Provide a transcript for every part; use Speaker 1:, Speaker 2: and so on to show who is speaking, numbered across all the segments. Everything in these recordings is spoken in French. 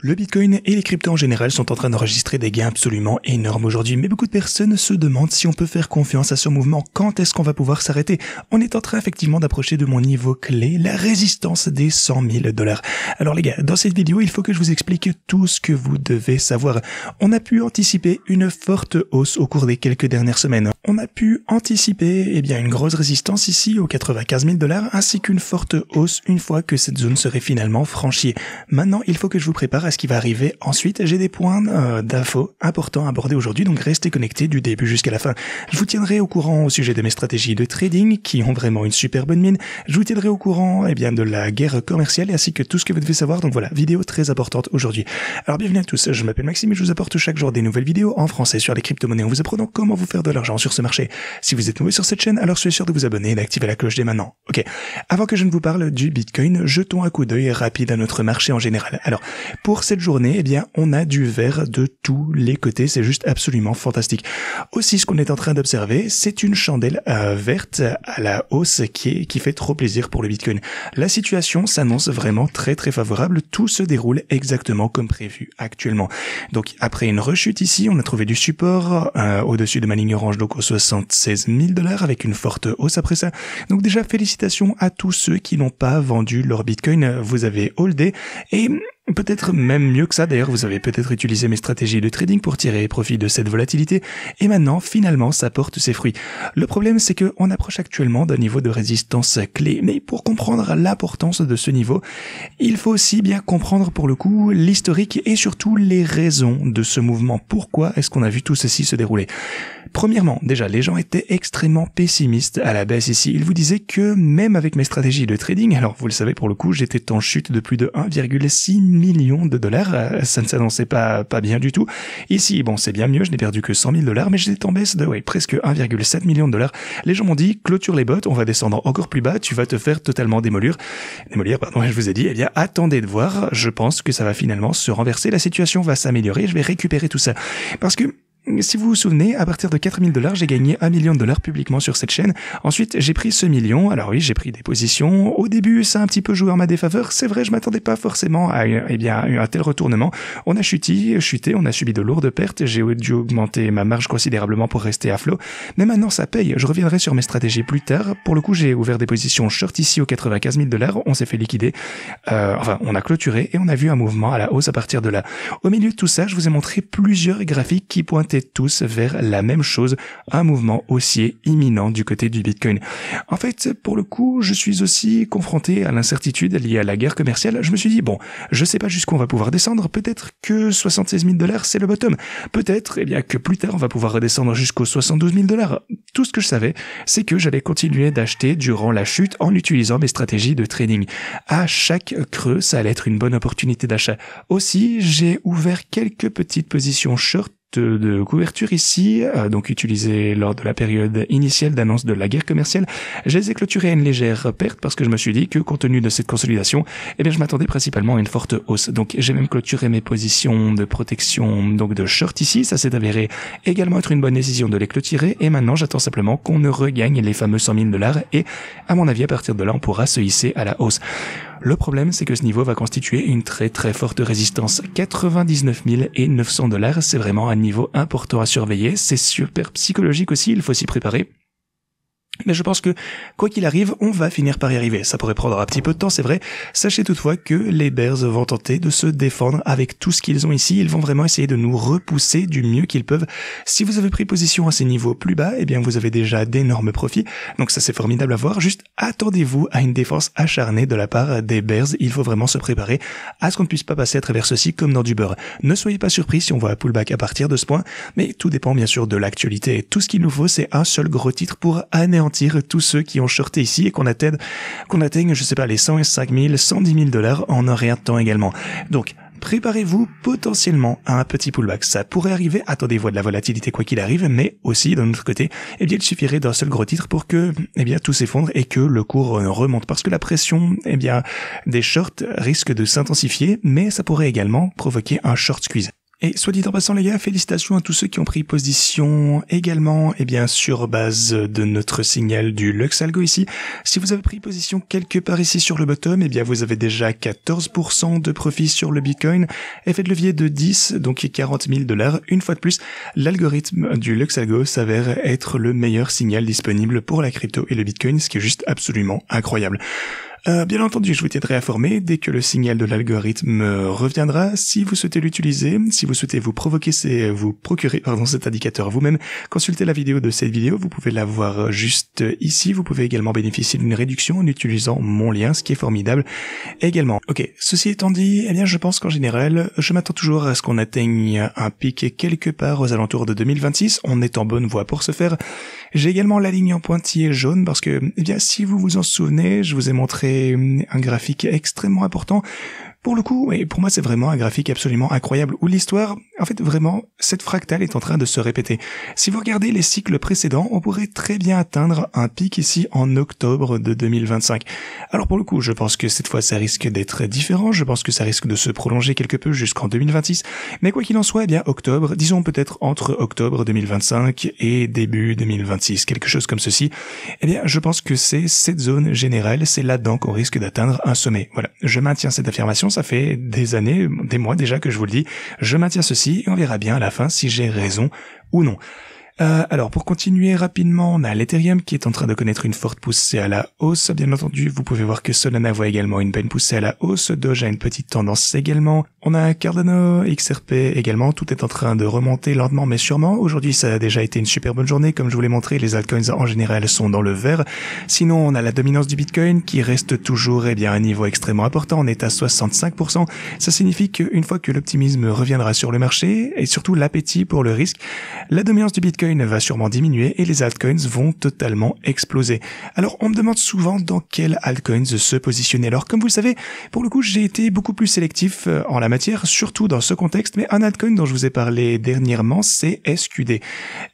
Speaker 1: Le Bitcoin et les cryptos en général sont en train d'enregistrer des gains absolument énormes aujourd'hui, mais beaucoup de personnes se demandent si on peut faire confiance à ce mouvement, quand est-ce qu'on va pouvoir s'arrêter. On est en train effectivement d'approcher de mon niveau clé, la résistance des 100 000 $. Alors les gars, dans cette vidéo, il faut que je vous explique tout ce que vous devez savoir. On a pu anticiper une forte hausse au cours des quelques dernières semaines. On a pu anticiper une grosse résistance ici aux 95 000 $, ainsi qu'une forte hausse une fois que cette zone serait finalement franchie. Maintenant, il faut que je vous prépare à ce qui va arriver ensuite. J'ai des points d'infos importants à aborder aujourd'hui, donc restez connectés du début jusqu'à la fin. Je vous tiendrai au courant au sujet de mes stratégies de trading qui ont vraiment une super bonne mine. Je vous tiendrai au courant de la guerre commerciale ainsi que tout ce que vous devez savoir. Donc voilà, vidéo très importante aujourd'hui. Alors bienvenue à tous, je m'appelle Maxime et je vous apporte chaque jour des nouvelles vidéos en français sur les crypto-monnaies en vous apprenant comment vous faire de l'argent sur ce marché. Si vous êtes nouveau sur cette chaîne, alors soyez sûr de vous abonner et d'activer la cloche dès maintenant. Ok, avant que je ne vous parle du Bitcoin, jetons un coup d'œil rapide à notre marché en général. Alors, pour cette journée, on a du vert de tous les côtés, c'est juste absolument fantastique. Aussi, ce qu'on est en train d'observer, c'est une chandelle verte à la hausse qui fait trop plaisir pour le Bitcoin. La situation s'annonce vraiment très très favorable, tout se déroule exactement comme prévu actuellement. Donc après une rechute ici, on a trouvé du support au-dessus de ma ligne orange, donc aux 76 000 $ avec une forte hausse après ça. Donc déjà félicitations à tous ceux qui n'ont pas vendu leur Bitcoin, vous avez holdé et peut-être même mieux que ça, d'ailleurs, vous avez peut-être utilisé mes stratégies de trading pour tirer profit de cette volatilité, et maintenant, finalement, ça porte ses fruits. Le problème, c'est que on approche actuellement d'un niveau de résistance clé, mais pour comprendre l'importance de ce niveau, il faut aussi bien comprendre pour le coup l'historique et surtout les raisons de ce mouvement. Pourquoi est-ce qu'on a vu tout ceci se dérouler ? Premièrement, déjà, les gens étaient extrêmement pessimistes à la baisse ici. Ils vous disaient que même avec mes stratégies de trading, alors vous le savez pour le coup, j'étais en chute de plus de 1,6 million de $, ça ne s'annonçait pas bien du tout. Ici, bon, c'est bien mieux, je n'ai perdu que 100 000 $, mais j'étais en baisse de presque 1,7 million de $. Les gens m'ont dit, clôture les bottes, on va descendre encore plus bas, tu vas te faire totalement démolir, et je vous ai dit, attendez de voir, je pense que ça va finalement se renverser, la situation va s'améliorer, je vais récupérer tout ça. Parce que si vous vous souvenez, à partir de 4 000 $, j'ai gagné 1 million de $ publiquement sur cette chaîne. Ensuite, j'ai pris ce million. Alors oui, j'ai pris des positions. Au début, ça a un petit peu joué en ma défaveur. C'est vrai, je m'attendais pas forcément à un tel retournement. On a chuté, on a subi de lourdes pertes. J'ai dû augmenter ma marge considérablement pour rester à flot. Mais maintenant, ça paye. Je reviendrai sur mes stratégies plus tard. Pour le coup, j'ai ouvert des positions short ici aux 95 000 $. On s'est fait liquider. On a clôturé et on a vu un mouvement à la hausse à partir de là. Au milieu de tout ça, je vous ai montré plusieurs graphiques qui pointent tous vers la même chose, un mouvement haussier imminent du côté du Bitcoin. En fait, pour le coup, je suis aussi confronté à l'incertitude liée à la guerre commerciale. Je me suis dit, bon, je sais pas jusqu'où on va pouvoir descendre, peut-être que 76 000 $ c'est le bottom. Peut-être, que plus tard on va pouvoir redescendre jusqu'aux 72 000 $. Tout ce que je savais, c'est que j'allais continuer d'acheter durant la chute en utilisant mes stratégies de trading. À chaque creux, ça allait être une bonne opportunité d'achat. Aussi, j'ai ouvert quelques petites positions short de couverture ici, donc utilisées lors de la période initiale d'annonce de la guerre commerciale. Je les ai clôturées à une légère perte parce que je me suis dit que compte tenu de cette consolidation, je m'attendais principalement à une forte hausse. Donc j'ai même clôturé mes positions de protection donc de short ici. Ça s'est avéré également être une bonne décision de les clôturer et maintenant j'attends simplement qu'on ne regagne les fameux 100 000 $ et à mon avis à partir de là on pourra se hisser à la hausse. Le problème, c'est que ce niveau va constituer une très très forte résistance. 99 900 $, c'est vraiment un niveau important à surveiller. C'est super psychologique aussi, il faut s'y préparer. Mais je pense que, quoi qu'il arrive, on va finir par y arriver. Ça pourrait prendre un petit peu de temps, c'est vrai. Sachez toutefois que les bears vont tenter de se défendre avec tout ce qu'ils ont ici. Ils vont vraiment essayer de nous repousser du mieux qu'ils peuvent. Si vous avez pris position à ces niveaux plus bas, vous avez déjà d'énormes profits. Donc ça, c'est formidable à voir. Juste, attendez-vous à une défense acharnée de la part des bears. Il faut vraiment se préparer à ce qu'on ne puisse pas passer à travers ceci comme dans du beurre. Ne soyez pas surpris si on voit un pullback à partir de ce point, mais tout dépend bien sûr de l'actualité. Tout ce qu'il nous faut, c'est un seul gros titre pour anéantir tous ceux qui ont shorté ici et qu'on atteigne, je sais pas, les 105 000, 110 000 $ en un rien de temps également. Donc, préparez-vous potentiellement à un petit pullback. Ça pourrait arriver, attendez-vous à de la volatilité quoi qu'il arrive, mais aussi d'un autre côté, il suffirait d'un seul gros titre pour que, tout s'effondre et que le cours remonte. Parce que la pression, des shorts risque de s'intensifier, mais ça pourrait également provoquer un short squeeze. Et soit dit en passant les gars, félicitations à tous ceux qui ont pris position également, sur base de notre signal du Lux Algo ici. Si vous avez pris position quelque part ici sur le bottom, vous avez déjà 14% de profit sur le Bitcoin. Effet de levier de 10, donc 40 000 $. Une fois de plus, l'algorithme du Lux Algo s'avère être le meilleur signal disponible pour la crypto et le Bitcoin, ce qui est juste absolument incroyable. Bien entendu, je vous tiendrai informé dès que le signal de l'algorithme reviendra. Si vous souhaitez l'utiliser, si vous souhaitez vous procurer cet indicateur vous-même, consultez la vidéo de cette vidéo. Vous pouvez la voir juste ici. Vous pouvez également bénéficier d'une réduction en utilisant mon lien, ce qui est formidable également. Ok, ceci étant dit, je pense qu'en général, je m'attends toujours à ce qu'on atteigne un pic quelque part aux alentours de 2026. On est en bonne voie pour ce faire. J'ai également la ligne en pointillé jaune parce que, si vous vous en souvenez, je vous ai montré un graphique extrêmement important. Pour le coup, et pour moi c'est vraiment un graphique absolument incroyable où l'histoire, vraiment, cette fractale est en train de se répéter. Si vous regardez les cycles précédents, on pourrait très bien atteindre un pic ici en octobre de 2025. Alors pour le coup, je pense que cette fois ça risque d'être différent, je pense que ça risque de se prolonger quelque peu jusqu'en 2026, mais quoi qu'il en soit, octobre, disons peut-être entre octobre 2025 et début 2026, quelque chose comme ceci, je pense que c'est cette zone générale, c'est là-dedans qu'on risque d'atteindre un sommet. Voilà, je maintiens cette affirmation. Ça fait des années, des mois déjà que je vous le dis. Je maintiens ceci et on verra bien à la fin si j'ai raison ou non. Alors, pour continuer rapidement, on a l'Ethereum qui est en train de connaître une forte poussée à la hausse. Bien entendu, vous pouvez voir que Solana voit également une bonne poussée à la hausse. Doge a une petite tendance également. On a Cardano, XRP également. Tout est en train de remonter lentement mais sûrement. Aujourd'hui, ça a déjà été une super bonne journée. Comme je vous l'ai montré, les altcoins en général sont dans le vert. Sinon, on a la dominance du Bitcoin qui reste toujours à un niveau extrêmement important. On est à 65%. Ça signifie qu'une fois que l'optimisme reviendra sur le marché et surtout l'appétit pour le risque, la dominance du Bitcoin va sûrement diminuer et les altcoins vont totalement exploser. Alors, on me demande souvent dans quel altcoins se positionner. Alors, comme vous le savez, pour le coup, j'ai été beaucoup plus sélectif en la matière, surtout dans ce contexte, mais un altcoin dont je vous ai parlé dernièrement, c'est SQD.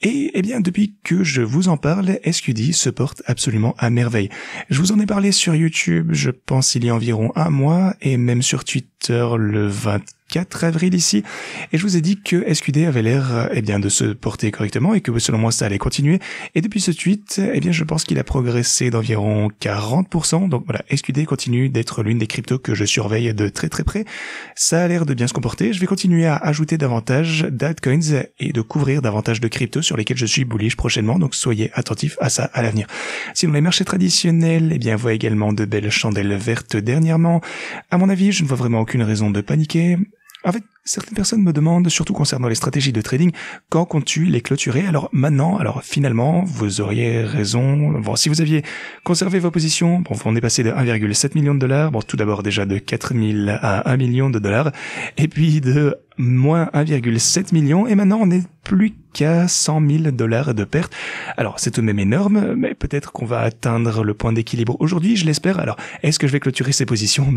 Speaker 1: Et, depuis que je vous en parle, SQD se porte absolument à merveille. Je vous en ai parlé sur YouTube, je pense il y a environ un mois, et même sur Twitter le 24 avril ici, et je vous ai dit que SQD avait l'air de se porter correctement et que selon moi ça allait continuer, et depuis ce tweet, je pense qu'il a progressé d'environ 40%, donc voilà, SQD continue d'être l'une des cryptos que je surveille de très très près. Ça a l'air de bien se comporter. Je vais continuer à ajouter davantage d'altcoins et de couvrir davantage de cryptos sur lesquels je suis bullish prochainement, donc soyez attentifs à ça à l'avenir. Sinon les marchés traditionnels, voient également de belles chandelles vertes dernièrement. À mon avis, je ne vois vraiment aucune raison de paniquer. En fait, certaines personnes me demandent, surtout concernant les stratégies de trading, quand comptes-tu les clôturer? Alors finalement, vous auriez raison. Bon, si vous aviez conservé vos positions, on est passé de 1,7 million de $, tout d'abord déjà de 4 000 à 1 million de $, et puis de moins 1,7 million, et maintenant on est plus qu'à 100 000 $ de perte. Alors c'est tout de même énorme, mais peut-être qu'on va atteindre le point d'équilibre aujourd'hui, je l'espère. Alors est-ce que je vais clôturer ces positions?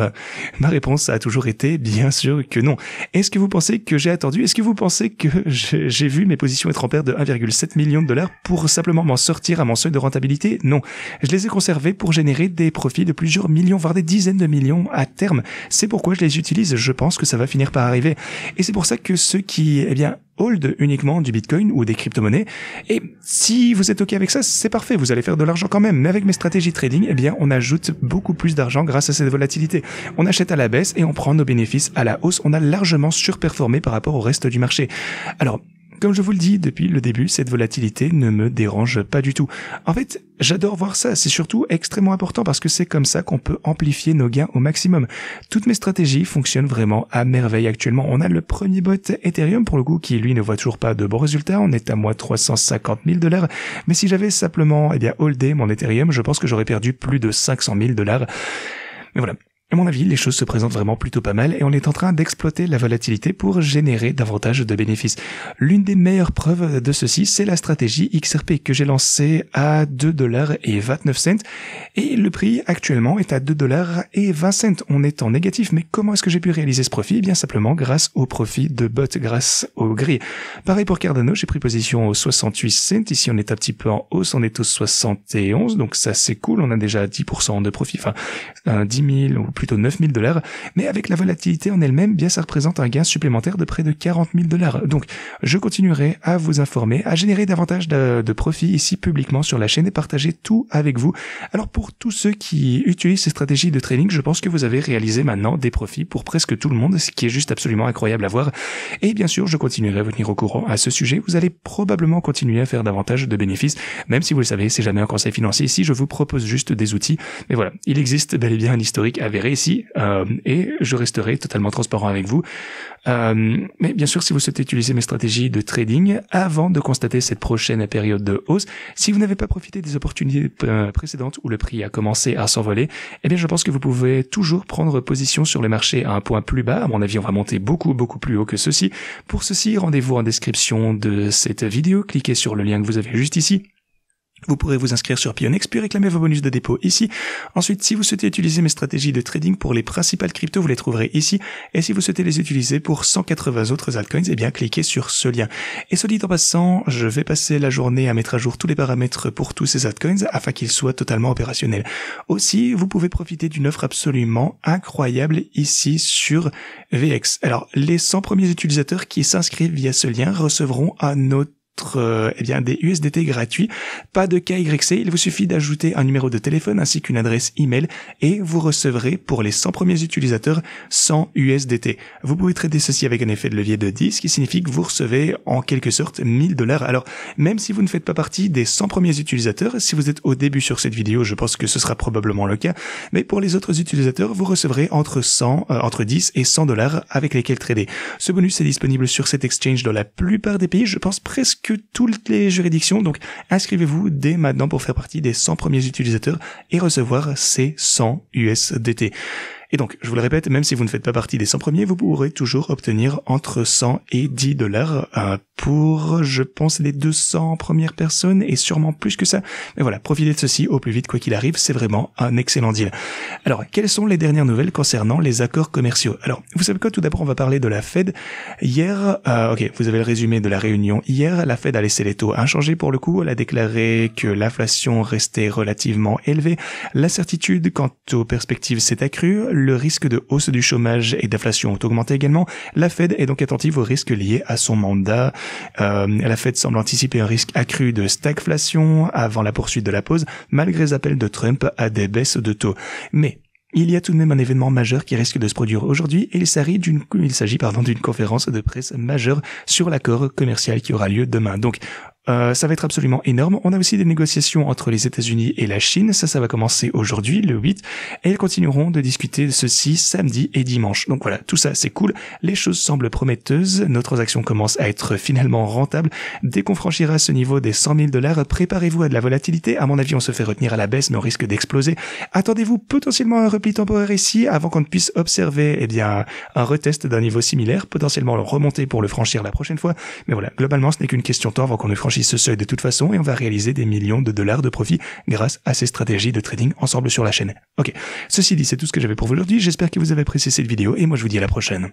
Speaker 1: Ma réponse a toujours été bien sûr que non. Est-ce que vous pensez que j'ai attendu? Est-ce que vous pensez que j'ai vu mes positions être en perte de 1,7 million de $ pour simplement m'en sortir à mon seuil de rentabilité? Non. Je les ai conservés pour générer des profits de plusieurs millions, voire des dizaines de millions à terme. C'est pourquoi je les utilise. Je pense que ça va finir par arriver. Et c'est pour ça que ceux qui, hold uniquement du Bitcoin ou des crypto-monnaies, et si vous êtes ok avec ça, c'est parfait, vous allez faire de l'argent quand même. Mais avec mes stratégies trading, on ajoute beaucoup plus d'argent grâce à cette volatilité. On achète à la baisse et on prend nos bénéfices à la hausse. On a largement surperformé par rapport au reste du marché. Alors, comme je vous le dis depuis le début, cette volatilité ne me dérange pas du tout. En fait, j'adore voir ça. C'est surtout extrêmement important parce que c'est comme ça qu'on peut amplifier nos gains au maximum. Toutes mes stratégies fonctionnent vraiment à merveille actuellement. On a le premier bot Ethereum pour le coup qui lui ne voit toujours pas de bons résultats. On est à moins 350 000 $. Mais si j'avais simplement holdé mon Ethereum, je pense que j'aurais perdu plus de 500 000 $. Mais voilà. À mon avis, les choses se présentent vraiment plutôt pas mal et on est en train d'exploiter la volatilité pour générer davantage de bénéfices. L'une des meilleures preuves de ceci, c'est la stratégie XRP que j'ai lancée à 2,29 $. Et le prix actuellement est à 2,20 $. On est en négatif, mais comment est-ce que j'ai pu réaliser ce profit? Eh bien simplement grâce au profit de bot, grâce aux grilles. Pareil pour Cardano, j'ai pris position aux 68 cents. Ici on est un petit peu en hausse, on est aux 71, donc ça c'est cool, on a déjà 10% de profit, 10 000 ou plutôt 9 000 $, mais avec la volatilité en elle-même, bien ça représente un gain supplémentaire de près de 40 000 $. Donc, je continuerai à vous informer, à générer davantage de profits ici publiquement sur la chaîne et partager tout avec vous. Alors, pour tous ceux qui utilisent ces stratégies de trading, je pense que vous avez réalisé maintenant des profits pour presque tout le monde, ce qui est juste absolument incroyable à voir. Et bien sûr, je continuerai à vous tenir au courant à ce sujet. Vous allez probablement continuer à faire davantage de bénéfices, même si vous le savez, c'est jamais un conseil financier. Ici, je vous propose juste des outils. Mais voilà, il existe bel et bien un historique avéré ici, et je resterai totalement transparent avec vous. Mais bien sûr, si vous souhaitez utiliser mes stratégies de trading avant de constater cette prochaine période de hausse, si vous n'avez pas profité des opportunités précédentes où le prix a commencé à s'envoler, eh bien je pense que vous pouvez toujours prendre position sur le marché à un point plus bas. À mon avis, on va monter beaucoup plus haut que ceci. Pour ceci, rendez-vous en description de cette vidéo, cliquez sur le lien que vous avez juste ici. Vous pourrez vous inscrire sur Pionex puis réclamer vos bonus de dépôt ici. Ensuite, si vous souhaitez utiliser mes stratégies de trading pour les principales cryptos, vous les trouverez ici. Et si vous souhaitez les utiliser pour 180 autres altcoins, eh bien cliquez sur ce lien. Et soit dit en passant, je vais passer la journée à mettre à jour tous les paramètres pour tous ces altcoins afin qu'ils soient totalement opérationnels. Aussi, vous pouvez profiter d'une offre absolument incroyable ici sur VX. Alors, les 100 premiers utilisateurs qui s'inscrivent via ce lien recevront un autre eh bien des USDT gratuits, pas de KYC, il vous suffit d'ajouter un numéro de téléphone ainsi qu'une adresse email et vous recevrez pour les 100 premiers utilisateurs 100 USDT. Vous pouvez trader ceci avec un effet de levier de 10, ce qui signifie que vous recevez en quelque sorte 1000 $. Alors, même si vous ne faites pas partie des 100 premiers utilisateurs, si vous êtes au début sur cette vidéo, je pense que ce sera probablement le cas, mais pour les autres utilisateurs, vous recevrez entre 10 et 100 $ avec lesquels trader. Ce bonus est disponible sur cet exchange dans la plupart des pays, je pense presque toutes les juridictions, donc inscrivez-vous dès maintenant pour faire partie des 100 premiers utilisateurs et recevoir ces 100 USDT. Et donc, je vous le répète, même si vous ne faites pas partie des 100 premiers, vous pourrez toujours obtenir entre 100 et 10 $ pour, je pense, les 200 premières personnes et sûrement plus que ça. Mais voilà, profitez de ceci au plus vite, quoi qu'il arrive, c'est vraiment un excellent deal. Alors, quelles sont les dernières nouvelles concernant les accords commerciaux? Alors, vous savez quoi, tout d'abord, on va parler de la Fed. Hier, ok, vous avez le résumé de la réunion hier, la Fed a laissé les taux inchangés pour le coup, elle a déclaré que l'inflation restait relativement élevée, l'incertitude quant aux perspectives s'est accrue, le risque de hausse du chômage et d'inflation ont augmenté également. La Fed est donc attentive aux risques liés à son mandat. La Fed semble anticiper un risque accru de stagflation avant la poursuite de la pause, malgré les appels de Trump à des baisses de taux. Mais il y a tout de même un événement majeur qui risque de se produire aujourd'hui et il s'agit d'une conférence de presse majeure sur l'accord commercial qui aura lieu demain. Donc, ça va être absolument énorme. On a aussi des négociations entre les États-Unis et la Chine. Ça va commencer aujourd'hui, le 8. Et ils continueront de discuter de ceci samedi et dimanche. Donc voilà, tout ça, c'est cool. Les choses semblent prometteuses. Nos transactions commencent à être finalement rentables. Dès qu'on franchira ce niveau des 100 000 $, préparez-vous à de la volatilité. À mon avis, on se fait retenir à la baisse, mais on risque d'exploser. Attendez-vous potentiellement à un repli temporaire ici avant qu'on ne puisse observer, eh bien, un retest d'un niveau similaire, potentiellement le remonter pour le franchir la prochaine fois. Mais voilà, globalement, ce n'est qu'une question de temps avant qu'on ne franchisse ce seuil de toute façon et on va réaliser des millions de dollars de profit grâce à ces stratégies de trading ensemble sur la chaîne. Ok, ceci dit, c'est tout ce que j'avais pour vous aujourd'hui. J'espère que vous avez apprécié cette vidéo et moi je vous dis à la prochaine.